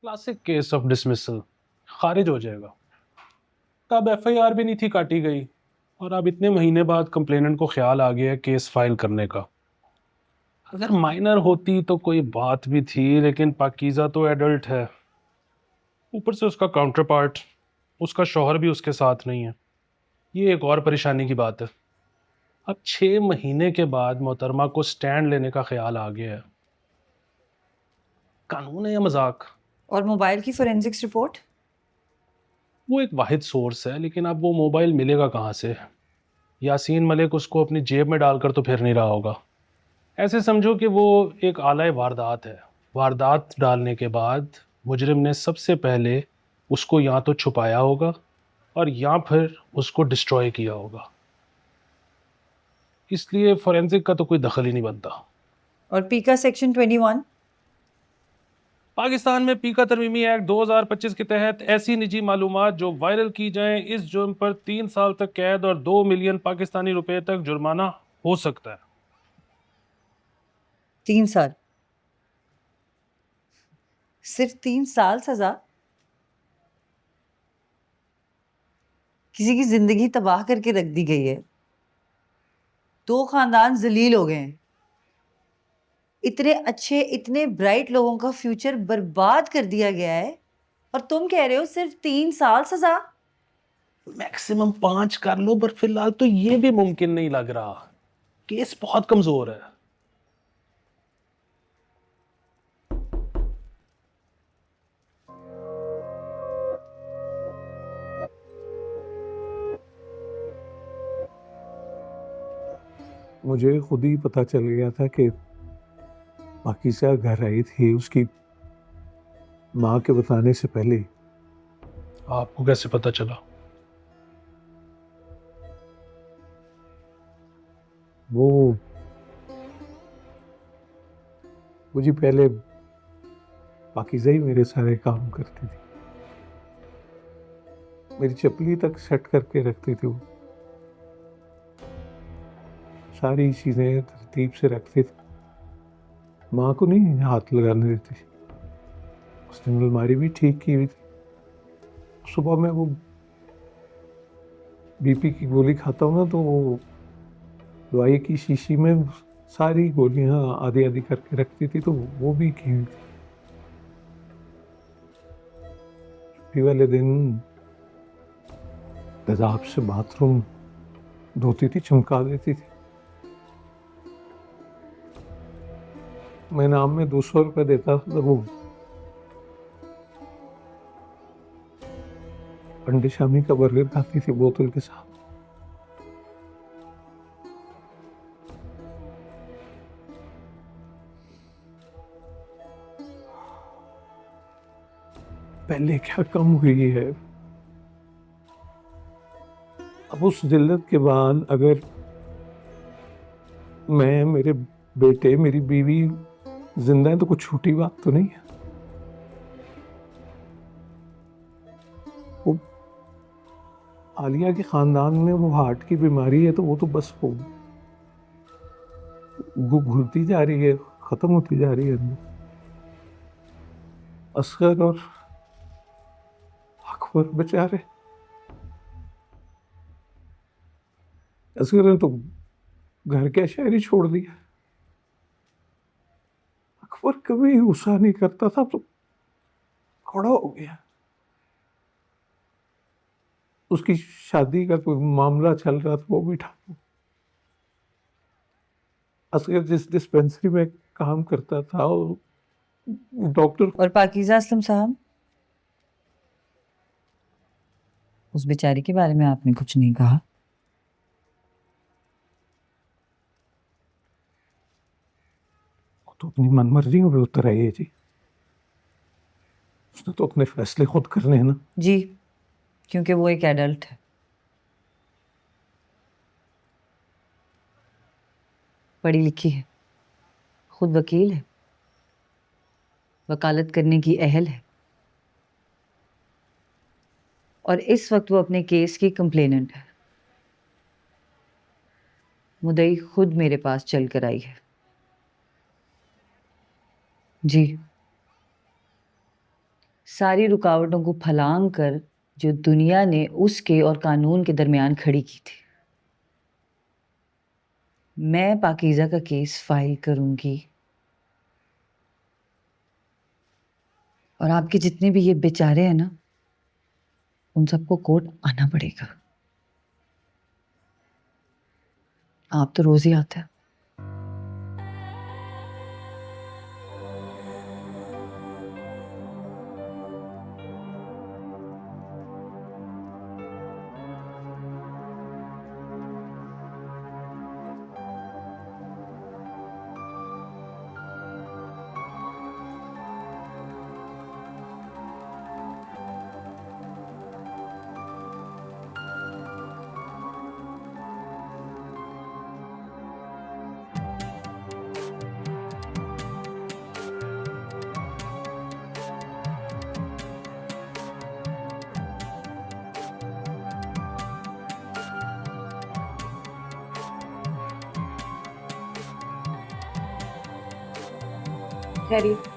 Classic case of dismissal, खारिज हो जाएगा। तब एफआईआर भी नहीं थी काटी गई, और अब इतने महीने बाद कंप्लेनेंट को ख्याल आ गया केस फाइल करने का। अगर माइनर होती तो कोई बात भी थी, लेकिन पाकीज़ा तो एडल्ट है। ऊपर से उसका काउंटर पार्ट, उसका शौहर भी उसके साथ नहीं है। ये एक और परेशानी की बात है। अब 6 महीने के बाद मोहतरमा को स्टैंड लेने का ख्याल आ गया है। कानून है या मजाक? और मोबाइल की फोरेंसिक्स रिपोर्ट? वो एक वाहिद सोर्स है, लेकिन अब वो मोबाइल मिलेगा कहाँ से? यासीन मलिक उसको अपनी जेब में डालकर तो फिर नहीं रहा होगा। ऐसे समझो कि वो एक आला वारदात है। वारदात डालने के बाद मुजरिम ने सबसे पहले उसको या तो छुपाया होगा, और या फिर उसको डिस्ट्रॉय किया होगा। इसलिए फोरेंसिक का तो कोई दखल ही नहीं बनता। और पीका सेक्शन 21? पाकिस्तान में पीका तरमीमी एक्ट 2025 के तहत ऐसी निजी मालूमात जो वायरल की जाएं, इस जुर्म पर 3 साल तक कैद और 2 मिलियन पाकिस्तानी रुपए तक जुर्माना हो सकता है। 3 साल? सिर्फ 3 साल सजा? किसी की जिंदगी तबाह करके रख दी गई है। 2 खानदान जलील हो गए हैं। इतने अच्छे, इतने ब्राइट लोगों का फ्यूचर बर्बाद कर दिया गया है, और तुम कह रहे हो सिर्फ 3 साल सजा? मैक्सिमम 5 कर लो, पर फिलहाल तो ये भी मुमकिन नहीं लग रहा। केस बहुत कमजोर है। मुझे खुद ही पता चल गया था कि पाकिज़ा घर आई थी उसकी माँ के बताने से पहले। आपको कैसे पता चला? वो मुझे पहले पाकिज़ा ही मेरे सारे काम करती थी। मेरी चपली तक सेट करके रखती थी वो। सारी चीज़ें तरतीब से रखती थी। माँ को नहीं हाथ लगाने देती। उसने अलमारी भी ठीक की हुई थी। सुबह में वो बीपी की गोली खाता हूँ ना, तो वो दवाई की शीशी में सारी गोलियां आधी आधी करके रखती थी, तो वो भी की हुई थी। छुट्टी वाले दिन तेजाब से बाथरूम धोती थी, चमका देती थी। मैं नाम में 200 रुपये देता था, तो वो अंडे शामी का बर्गर खाती थी बोतल के साथ। पहले क्या कम हुई है। अब उस जिल्लत के बाद अगर मैं, मेरे बेटे, मेरी बीवी जिंदा है तो कुछ छोटी बात तो नहीं है। वो आलिया के खानदान में वो हार्ट की बीमारी है, तो वो तो बस वो घुलती जा रही है, खत्म होती जा रही है। असगर और अकबर बेचारे, असगर ने तो घर के शहर ही छोड़ दिया। अकबर कभी गुस्सा नहीं करता था, तो खड़ा हो गया। उसकी शादी का कोई मामला चल रहा था, वो भी ठप। असगर जिस डिस्पेंसरी में काम करता था, डॉक्टर और पाकीज़ा असलम साहब, उस बेचारी के बारे में आपने कुछ नहीं कहा। तो अपनी मनमर्जी में उतर आई है जी। उसने तो अपने फैसले खुद करने हैं ना। जी, क्योंकि वो एक एडल्ट है। पढ़ी लिखी है, खुद वकील है, वकालत करने की अहल है, और इस वक्त वो अपने केस की कंप्लेनेंट है। मुदई खुद मेरे पास चल कर आई है। जी, सारी रुकावटों को फलांग कर जो दुनिया ने उसके और कानून के दरमियान खड़ी की थी। मैं पाकीज़ा का केस फाइल करूंगी और आपके जितने भी ये बेचारे हैं ना, उन सबको कोर्ट आना पड़ेगा। आप तो रोज ही आते हैं। Ready?